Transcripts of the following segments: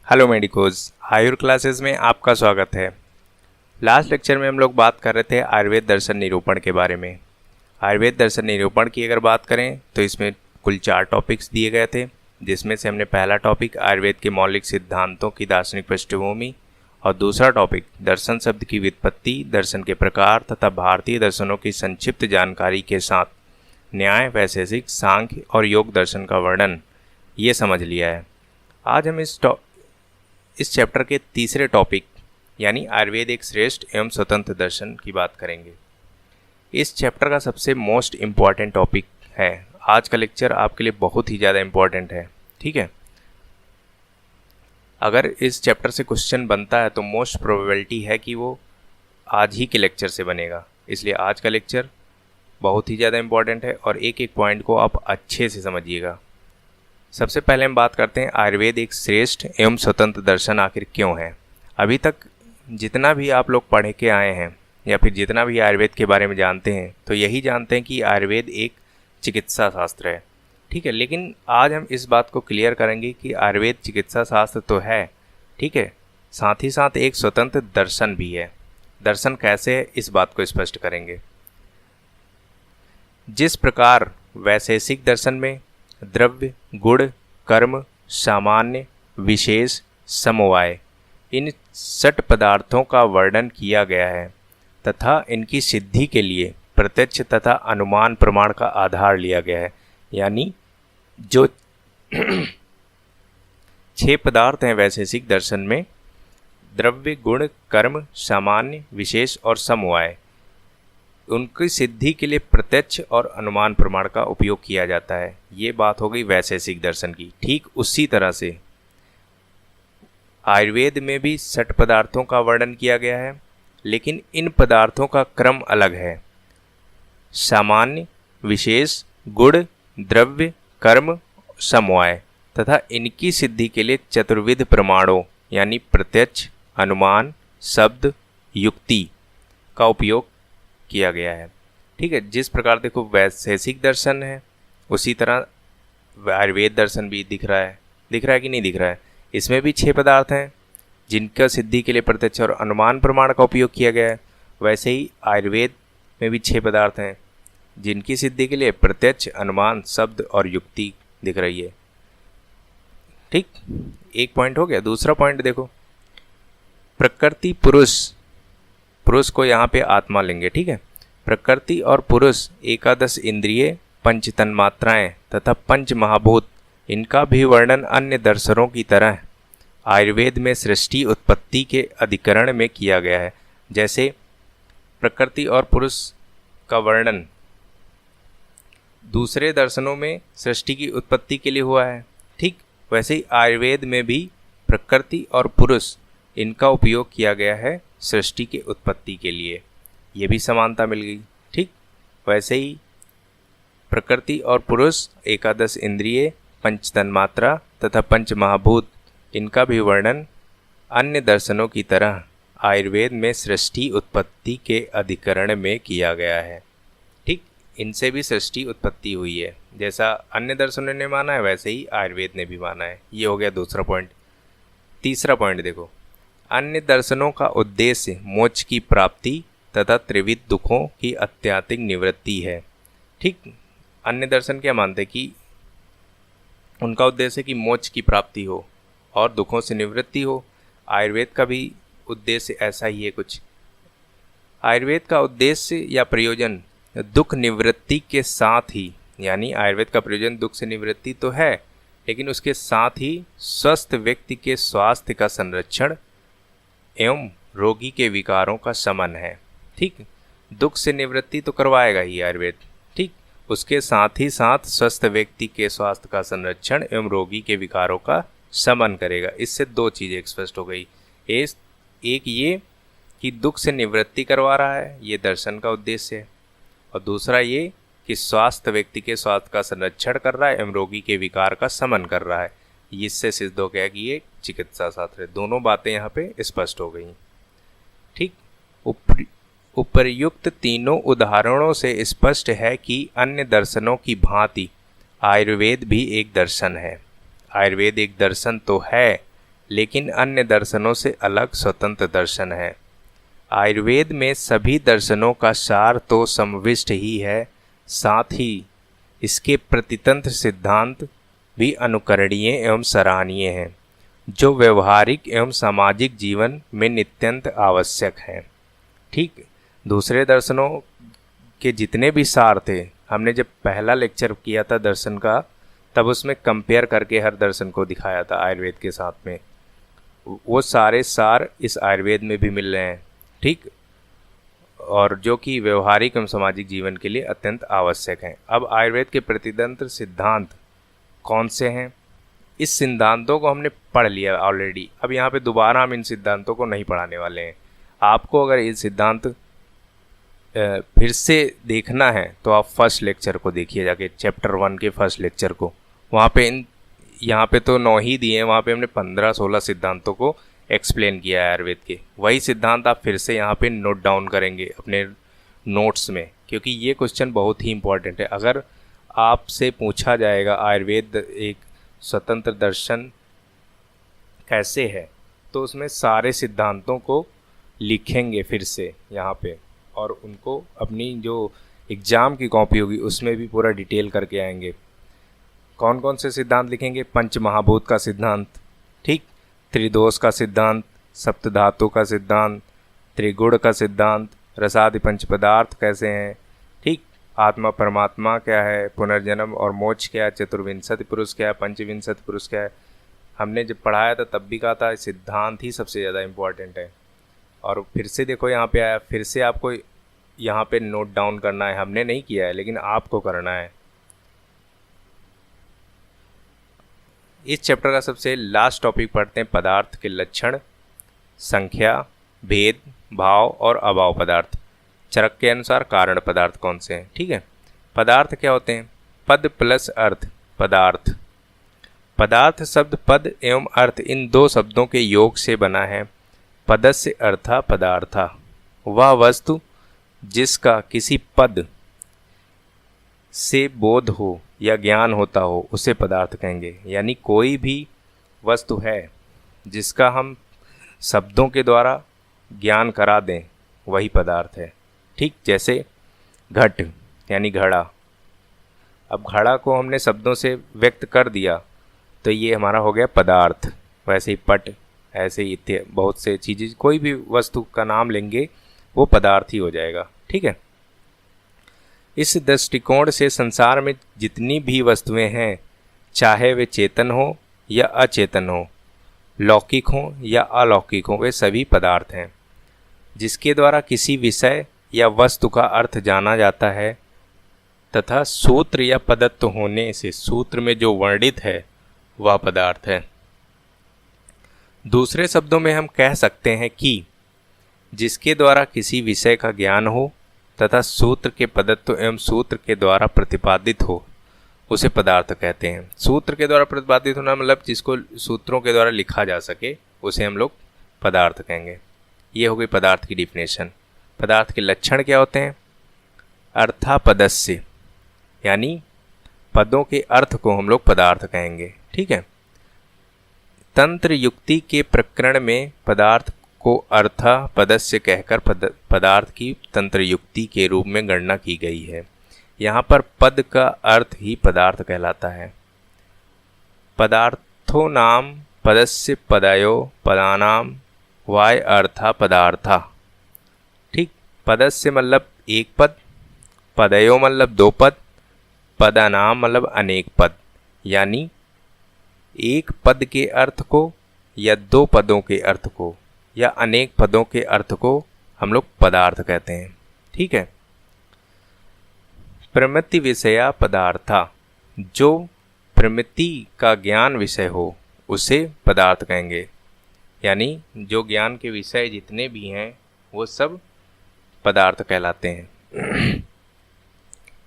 Hello medicos, आयुर classes में आपका स्वागत है। लास्ट लेक्चर में हम लोग बात कर रहे थे आयुर्वेद दर्शन निरूपण के बारे में। आयुर्वेद दर्शन निरूपण की अगर बात करें तो इसमें कुल 4 टॉपिक्स दिए गए थे, जिसमें से हमने पहला टॉपिक आयुर्वेद के मौलिक सिद्धांतों की दार्शनिक पृष्ठभूमि और दूसरा टॉपिक दर्शन शब्द की व्युत्पत्ति, दर्शन के प्रकार तथा भारतीय दर्शनों की संक्षिप्त जानकारी के साथ न्याय, वैशेषिक, सांख्य और योग दर्शन का वर्णन ये समझ लिया है। आज हम इस चैप्टर के तीसरे टॉपिक यानी आयुर्वेद एक श्रेष्ठ एवं स्वतंत्र दर्शन की बात करेंगे। इस चैप्टर का सबसे मोस्ट इम्पॉर्टेंट टॉपिक है। आज का लेक्चर आपके लिए बहुत ही ज़्यादा इम्पॉर्टेंट है, ठीक है। अगर इस चैप्टर से क्वेश्चन बनता है तो मोस्ट प्रोबेबिलिटी है कि वो आज ही के लेक्चर से बनेगा, इसलिए आज का लेक्चर बहुत ही ज़्यादा इम्पॉर्टेंट है और एक एक पॉइंट को आप अच्छे से समझिएगा। सबसे पहले हम बात करते हैं आयुर्वेद एक श्रेष्ठ एवं स्वतंत्र दर्शन आखिर क्यों है। अभी तक जितना भी आप लोग पढ़ के आए हैं या फिर जितना भी आयुर्वेद के बारे में जानते हैं तो यही जानते हैं कि आयुर्वेद एक चिकित्सा शास्त्र है, ठीक है। लेकिन आज हम इस बात को क्लियर करेंगे कि आयुर्वेद चिकित्सा शास्त्र तो है, ठीक है, साथ ही साथ एक स्वतंत्र दर्शन भी है। दर्शन कैसे है इस बात को स्पष्ट करेंगे। जिस प्रकार वैशेषिक दर्शन में द्रव्य, गुण, कर्म, सामान्य, विशेष, समवाय इन 6 पदार्थों का वर्णन किया गया है तथा इनकी सिद्धि के लिए प्रत्यक्ष तथा अनुमान प्रमाण का आधार लिया गया है, यानी जो 6 पदार्थ हैं वैशेषिक दर्शन में द्रव्य, गुण, कर्म, सामान्य, विशेष और समवाय, उनकी सिद्धि के लिए प्रत्यक्ष और अनुमान प्रमाण का उपयोग किया जाता है। ये बात हो गई वैशेषिक दर्शन की। ठीक उसी तरह से आयुर्वेद में भी 6 पदार्थों का वर्णन किया गया है, लेकिन इन पदार्थों का क्रम अलग है। सामान्य, विशेष, गुण, द्रव्य, कर्म, समवाय तथा इनकी सिद्धि के लिए चतुर्विध प्रमाणों यानी प्रत्यक्ष, अनुमान, शब्द, युक्ति का उपयोग किया गया है, ठीक है। जिस प्रकार देखो वैशेषिक दर्शन है उसी तरह आयुर्वेद दर्शन भी दिख रहा है कि नहीं दिख रहा है। इसमें भी 6 पदार्थ हैं जिनका सिद्धि के लिए प्रत्यक्ष और अनुमान प्रमाण का उपयोग किया गया है। वैसे ही आयुर्वेद में भी 6 पदार्थ हैं जिनकी सिद्धि के लिए प्रत्यक्ष, अनुमान, शब्द और युक्ति दिख रही है, ठीक। एक पॉइंट हो गया। दूसरा पॉइंट देखो, प्रकृति, पुरुष को यहाँ पे आत्मा लेंगे, ठीक है। प्रकृति और पुरुष, एकादश इंद्रिय, 5 तन्मात्राएं तथा 5 महाभूत, इनका भी वर्णन अन्य दर्शनों की तरह आयुर्वेद में सृष्टि उत्पत्ति के अधिकरण में किया गया है। जैसे प्रकृति और पुरुष का वर्णन दूसरे दर्शनों में सृष्टि की उत्पत्ति के लिए हुआ है, ठीक वैसे ही आयुर्वेद में भी प्रकृति और पुरुष इनका उपयोग किया गया है सृष्टि के उत्पत्ति के लिए। ये भी समानता मिल गई, ठीक। वैसे ही प्रकृति और पुरुष, एकादश इंद्रिय, 5 तन्मात्रा तथा 5 महाभूत, इनका भी वर्णन अन्य दर्शनों की तरह आयुर्वेद में सृष्टि उत्पत्ति के अधिकरण में किया गया है, ठीक। इनसे भी सृष्टि उत्पत्ति हुई है, जैसा अन्य दर्शनों ने माना है वैसे ही आयुर्वेद ने भी माना है। ये हो गया दूसरा पॉइंट। तीसरा पॉइंट देखो, अन्य दर्शनों का उद्देश्य मोक्ष की प्राप्ति तथा त्रिविध दुखों की अत्याधिक निवृत्ति है, ठीक। अन्य दर्शन क्या मानते कि उनका उद्देश्य कि मोक्ष की प्राप्ति हो और दुखों से निवृत्ति हो। आयुर्वेद का भी उद्देश्य ऐसा ही है कुछ। आयुर्वेद का उद्देश्य या प्रयोजन दुख निवृत्ति के साथ ही, यानी आयुर्वेद का प्रयोजन दुख से निवृत्ति तो है, लेकिन उसके साथ ही स्वस्थ व्यक्ति के स्वास्थ्य का संरक्षण एवं रोगी के विकारों का शमन है, ठीक। दुख से निवृत्ति तो करवाएगा ही आयुर्वेद, ठीक। उसके साथ ही साथ स्वस्थ व्यक्ति के स्वास्थ्य का संरक्षण एवं रोगी के विकारों का शमन करेगा। इससे 2 चीज़ें स्पष्ट हो गई। एक ये कि दुख से निवृत्ति करवा रहा है, ये दर्शन का उद्देश्य है, और दूसरा ये कि स्वास्थ्य व्यक्ति के स्वास्थ्य का संरक्षण कर रहा है एवं रोगी के विकार का शमन कर रहा है। इससे सिद्ध हो गया कि ये चिकित्सा शास्त्र है। दोनों बातें यहाँ पे स्पष्ट हो गई, ठीक। उपर्युक्त तीनों उदाहरणों से स्पष्ट है कि अन्य दर्शनों की भांति आयुर्वेद भी एक दर्शन है। आयुर्वेद एक दर्शन तो है, लेकिन अन्य दर्शनों से अलग स्वतंत्र दर्शन है। आयुर्वेद में सभी दर्शनों का सार तो समाविष्ट ही है, साथ ही इसके प्रतितंत्र सिद्धांत भी अनुकरणीय एवं सराहनीय हैं, जो व्यवहारिक एवं सामाजिक जीवन में नित्यंत आवश्यक हैं। ठीक, दूसरे दर्शनों के जितने भी सार थे, हमने जब पहला लेक्चर किया था दर्शन का, तब उसमें कंपेयर करके हर दर्शन को दिखाया था आयुर्वेद के साथ में। वो सारे सार इस आयुर्वेद में भी मिल रहे हैं। ठीक, और जो कि व्यवहारिक एवं सामाजिक जीवन के लिए अत्यंत आवश्यक हैं। अब आयुर्वेद के प्रतितंत्र सिद्धांत कौन से हैं? इस सिद्धांतों को हमने पढ़ लिया ऑलरेडी। अब यहाँ पे दोबारा हम इन सिद्धांतों को नहीं पढ़ाने वाले हैं। आपको अगर ये सिद्धांत फिर से देखना है तो आप फर्स्ट लेक्चर को देखिए जाके, चैप्टर 1 के फर्स्ट लेक्चर को। वहाँ पे यहाँ पे तो 9 ही दिए हैं, वहाँ पे हमने 15-16 सिद्धांतों को एक्सप्लेन किया है आयुर्वेद के। वही सिद्धांत आप फिर से यहाँ पे नोट डाउन करेंगे अपने नोट्स में, क्योंकि ये क्वेश्चन बहुत ही इंपॉर्टेंट है। अगर आपसे पूछा जाएगा आयुर्वेद एक स्वतंत्र दर्शन कैसे है, तो उसमें सारे सिद्धांतों को लिखेंगे फिर से यहाँ पे, और उनको अपनी जो एग्ज़ाम की कॉपी होगी उसमें भी पूरा डिटेल करके आएंगे। कौन कौन से सिद्धांत लिखेंगे? पंचमहाभूत का सिद्धांत, ठीक, त्रिदोष का सिद्धांत, सप्तधातु का सिद्धांत, त्रिगुण का सिद्धांत, रसादि पंच पदार्थ कैसे हैं, ठीक, आत्मा परमात्मा क्या है, पुनर्जन्म और मोक्ष क्या है, चतुर्विंशति पुरुष क्या है, पंचविंशति पुरुष क्या है। हमने जब पढ़ाया था तब भी कहा था सिद्धांत ही सबसे ज़्यादा इम्पोर्टेंट है। और फिर से देखो यहाँ पे आया, फिर से आपको यहाँ पे नोट डाउन करना है। हमने नहीं किया है लेकिन आपको करना है। इस चैप्टर का सबसे लास्ट टॉपिक पढ़ते हैं, पदार्थ के लक्षण, संख्या, भेद, भाव और अभाव पदार्थ। चरक के अनुसार कारण पदार्थ कौन से हैं। ठीक है, पदार्थ क्या होते हैं? पद प्लस अर्थ पदार्थ। पदार्थ शब्द पद एवं अर्थ इन दो शब्दों के योग से बना है। पदस्य अर्था पदार्था, वह वस्तु जिसका किसी पद से बोध हो या ज्ञान होता हो उसे पदार्थ कहेंगे। यानी कोई भी वस्तु है जिसका हम शब्दों के द्वारा ज्ञान करा दें वही पदार्थ है। ठीक, जैसे घट यानी घड़ा। अब घड़ा को हमने शब्दों से व्यक्त कर दिया तो ये हमारा हो गया पदार्थ। वैसे ही पट, ऐसे ही इत्यादि बहुत से चीज़ें, कोई भी वस्तु का नाम लेंगे वो पदार्थ ही हो जाएगा। ठीक है, इस दृष्टिकोण से संसार में जितनी भी वस्तुएं हैं, चाहे वे चेतन हो या अचेतन हो, लौकिक हो या अलौकिक हो, वे सभी पदार्थ हैं जिसके द्वारा किसी विषय या वस्तु का अर्थ जाना जाता है तथा सूत्र या पदत्व होने से सूत्र में जो वर्णित है वह पदार्थ है। दूसरे शब्दों में हम कह सकते हैं कि जिसके द्वारा किसी विषय का ज्ञान हो तथा सूत्र के पदत्व एवं सूत्र के द्वारा प्रतिपादित हो उसे पदार्थ कहते हैं। सूत्र के द्वारा प्रतिपादित होना मतलब जिसको सूत्रों के द्वारा लिखा जा सके उसे हम लोग पदार्थ कहेंगे। ये हो गई पदार्थ की डिफिनेशन। पदार्थ के लक्षण क्या होते हैं? अर्थापदस्य, यानी पदों के अर्थ को हम लोग पदार्थ कहेंगे। ठीक है, तंत्र युक्ति के प्रकरण में पदार्थ को अर्थापदस्य कहकर पदार्थ की तंत्र युक्ति के रूप में गणना की गई है। यहाँ पर पद का अर्थ ही पदार्थ कहलाता है। पदार्थो नाम पदस्य पदयो पदानाम वाय अर्था पदार्था। ठीक, पदस्य मतलब एक पद, पदयो मतलब दो पद, पदानाम मतलब अनेक पद। यानी एक पद के अर्थ को या दो पदों के अर्थ को या अनेक पदों के अर्थ को हम लोग पदार्थ कहते हैं। ठीक है, प्रमिति विषया पदार्था, जो प्रमिति का ज्ञान विषय हो उसे पदार्थ कहेंगे। यानी जो ज्ञान के विषय जितने भी हैं वो सब पदार्थ कहलाते हैं।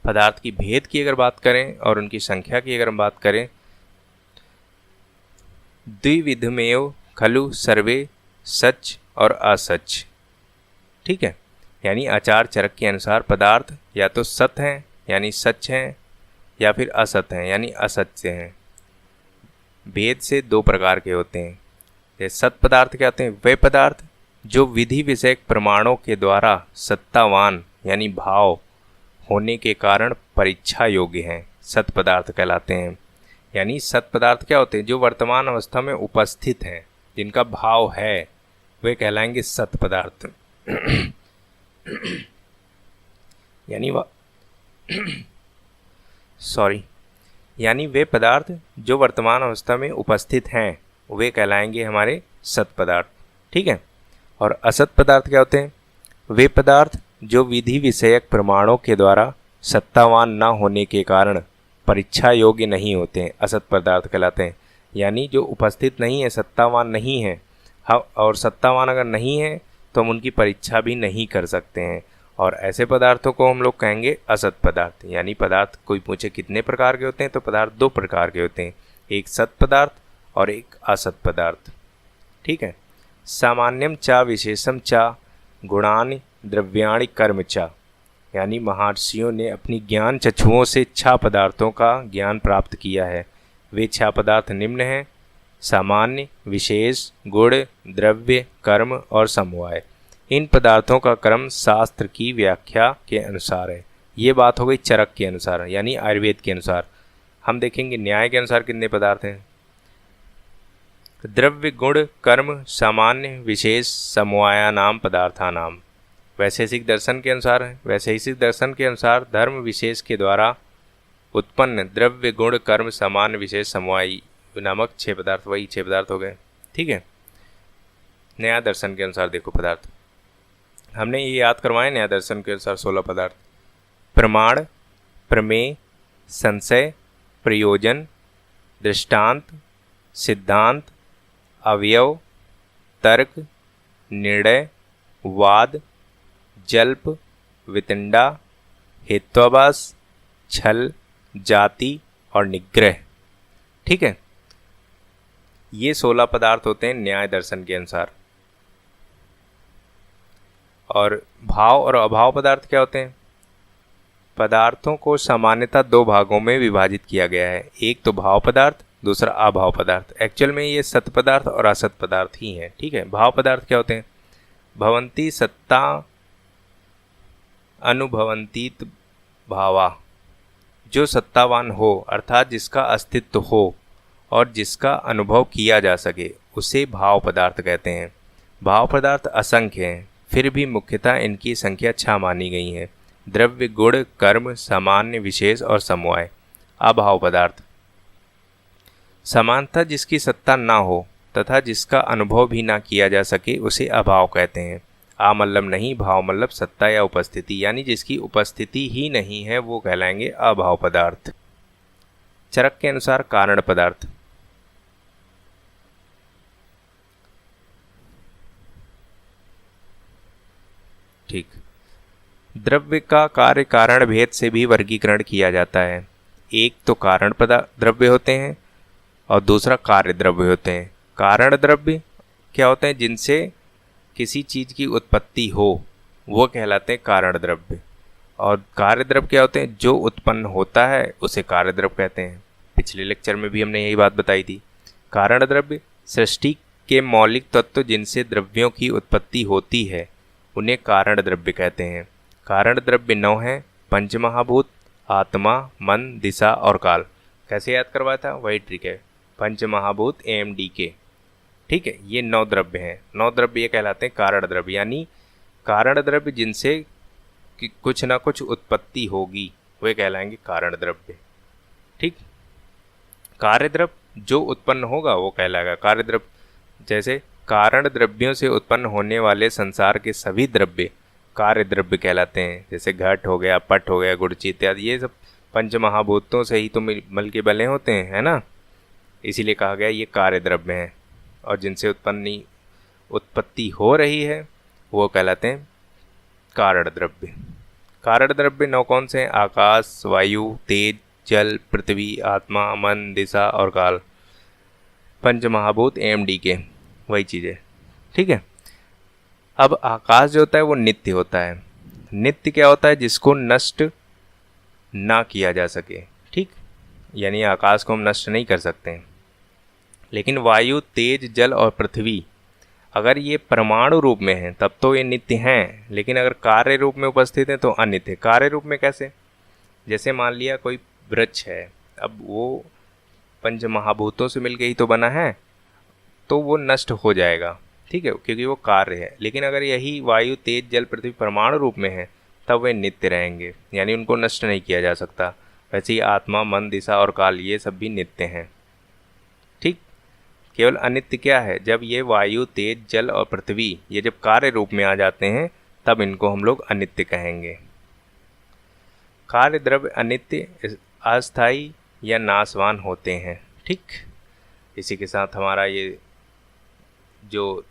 पदार्थ की भेद की अगर बात करें और उनकी संख्या की अगर हम बात करें, द्विविधमेव खलु सर्वे सच और असच। ठीक है, यानी आचार चरक के अनुसार पदार्थ या तो सत हैं यानी सच हैं या फिर असत हैं यानी असत्य हैं। भेद से दो प्रकार के होते हैं, ये सत पदार्थ क्या होते हैं? वे पदार्थ जो विधि विषयक प्रमाणों के द्वारा सत्तावान यानी भाव होने के कारण परीक्षा योग्य हैं, सत पदार्थ कहलाते हैं। यानी सत पदार्थ क्या होते हैं? जो वर्तमान अवस्था में उपस्थित हैं, जिनका भाव है, वे कहलाएंगे सत पदार्थ। यानी वे पदार्थ जो वर्तमान अवस्था में उपस्थित हैं, वे कहलाएंगे हमारे सत पदार्थ। ठीक है। और असत पदार्थ क्या होते हैं? वे पदार्थ जो विधि विषयक प्रमाणों के द्वारा सत्तावान न होने के कारण परीक्षा योग्य नहीं होते हैं, असत पदार्थ कहलाते हैं। यानी जो उपस्थित नहीं है, सत्तावान नहीं है, और सत्तावान अगर नहीं है तो हम उनकी परीक्षा भी नहीं कर सकते हैं, और ऐसे पदार्थों को हम लोग कहेंगे असत पदार्थ। यानी पदार्थ कोई पूछे कितने प्रकार के होते हैं, तो पदार्थ दो प्रकार के होते हैं, एक सत पदार्थ और एक असत पदार्थ। ठीक है। सामान्यम चा विशेषम चा गुणानि द्रव्याणि कर्म चा। यानी महर्षियों ने अपनी ज्ञान चक्षुओं से छह पदार्थों का ज्ञान प्राप्त किया है। वे छह पदार्थ निम्न हैं: सामान्य, विशेष, गुण, द्रव्य, कर्म और समवाय। इन पदार्थों का क्रम शास्त्र की व्याख्या के अनुसार है। ये बात हो गई चरक के अनुसार, यानी आयुर्वेद के अनुसार। हम देखेंगे न्याय के अनुसार कितने पदार्थ हैं। द्रव्य, गुण, कर्म, सामान्य, विशेष, समवायानाम पदार्थानाम। वैशेषिक दर्शन के अनुसार है। वैशेषिक दर्शन के अनुसार धर्म विशेष के द्वारा उत्पन्न द्रव्य, गुण, कर्म, सामान्य, विशेष, समवायी नामक छह पदार्थ, वही छह पदार्थ हो गए। ठीक है। न्याय दर्शन के अनुसार देखो पदार्थ, हमने ये याद करवाए। न्याय दर्शन के अनुसार 16 पदार्थ: प्रमाण, प्रमेय, संशय, प्रयोजन, दृष्टांत, सिद्धांत, अवयव, तर्क, निर्णय, वाद, जल्प, वितंडा, हेत्वाभास, छल, जाति और निग्रह। ठीक है। ये 16 पदार्थ होते हैं न्याय दर्शन के अनुसार। और भाव और अभाव पदार्थ क्या होते हैं? पदार्थों को सामान्यतः दो भागों में विभाजित किया गया है, एक तो भाव पदार्थ, दूसरा अभाव पदार्थ। एक्चुअल में ये सत पदार्थ और असत पदार्थ ही हैं। ठीक है। भाव पदार्थ क्या होते हैं? भवंती सत्ता अनुभवंतीत भावा। जो सत्तावान हो, अर्थात जिसका अस्तित्व हो और जिसका अनुभव किया जा सके, उसे भाव पदार्थ कहते हैं। भाव पदार्थ असंख्य हैं, फिर भी मुख्यतः इनकी संख्या 6 मानी गई है: द्रव्य, गुण, कर्म, सामान्य, विशेष और समवाय। अभाव पदार्थ समानतः जिसकी सत्ता ना हो तथा जिसका अनुभव भी ना किया जा सके, उसे अभाव कहते हैं। आ मतलब नहीं, भाव मतलब सत्ता या उपस्थिति, यानी जिसकी उपस्थिति ही नहीं है वो कहलाएंगे अभाव पदार्थ। चरक के अनुसार कारण पदार्थ। ठीक। द्रव्य का कार्य कारण भेद से भी वर्गीकरण किया जाता है। एक तो कारण द्रव्य होते हैं और दूसरा कार्य द्रव्य होते हैं। कारण द्रव्य क्या होते हैं? जिनसे किसी चीज़ की उत्पत्ति हो, वो कहलाते हैं कारण द्रव्य। और कार्य द्रव्य क्या होते हैं? जो उत्पन्न होता है उसे कार्य द्रव्य कहते हैं। पिछले लेक्चर में भी हमने यही बात बताई थी। कारण द्रव्य सृष्टि के मौलिक तत्व जिनसे द्रव्यों की उत्पत्ति होती है, उन्हें कारण द्रव्य कहते हैं। कारण द्रव्य 9 हैं: पंचमहाभूत, आत्मा, मन, दिशा और काल। कैसे याद करवाया था? वही ट्रिक है, पंचमहाभूत AMDK। ठीक है। ये 9 द्रव्य हैं। 9 द्रव्य ये कहलाते हैं कारण द्रव्य, यानी कारण द्रव्य जिनसे कि कुछ ना कुछ उत्पत्ति होगी, वे कहलाएंगे कारण द्रव्य। ठीक। कार्य द्रव्य जो उत्पन्न होगा वो कहलाएगा कार्य द्रव्य। जैसे कारण द्रव्यों से उत्पन्न होने वाले संसार के सभी द्रव्य कार्य द्रव्य कहलाते हैं। जैसे घट हो गया, पट हो गया, गुड़ची इत्यादि, ये सब पंचमहाभूतों से ही तो मिल के बने होते हैं, है ना। इसीलिए कहा गया ये कार्य द्रव्य हैं। और जिनसे उत्पत्ति हो रही है वो कहलाते हैं कारण द्रव्य। कारण द्रव्य 9 कौन से हैं? आकाश, वायु, तेज, जल, पृथ्वी, आत्मा, मन, दिशा और काल। पंचमहाभूत AMDK वही चीज़ है। ठीक है। अब आकाश जो होता है वो नित्य होता है। नित्य क्या होता है? जिसको नष्ट ना किया जा सके। ठीक। यानी आकाश को हम नष्ट नहीं कर सकते हैं। लेकिन वायु, तेज, जल और पृथ्वी अगर ये परमाणु रूप में हैं तब तो ये नित्य हैं, लेकिन अगर कार्य रूप में उपस्थित हैं तो अनित्य। कार्य रूप में कैसे? जैसे मान लिया कोई वृक्ष है, अब वो पंच महाभूतों से मिलके ही तो बना है, तो वो नष्ट हो जाएगा, ठीक है, क्योंकि वो कार्य है। लेकिन अगर यही वायु, तेज, जल, पृथ्वी परमाणु रूप में है तब वे नित्य रहेंगे, यानी उनको नष्ट नहीं किया जा सकता। वैसे ही आत्मा, मन, दिशा और काल ये सब भी नित्य हैं, ठीक। केवल अनित्य क्या है? जब ये वायु, तेज, जल और पृथ्वी ये जब कार्य रूप में आ जाते हैं तब इनको हम लोग अनित्य कहेंगे। कार्य द्रव्य अनित्य, अस्थायी या नाशवान होते हैं, ठीक। इसी के साथ हमारा ये जो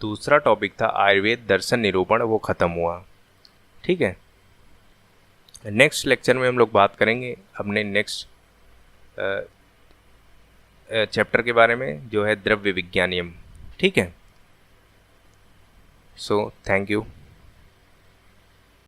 दूसरा टॉपिक था आयुर्वेद दर्शन निरूपण वो ख़त्म हुआ, ठीक है। नेक्स्ट लेक्चर में हम लोग बात करेंगे अपने नेक्स्ट चैप्टर के बारे में, जो है द्रव्य विज्ञानियम, ठीक है। So thank you.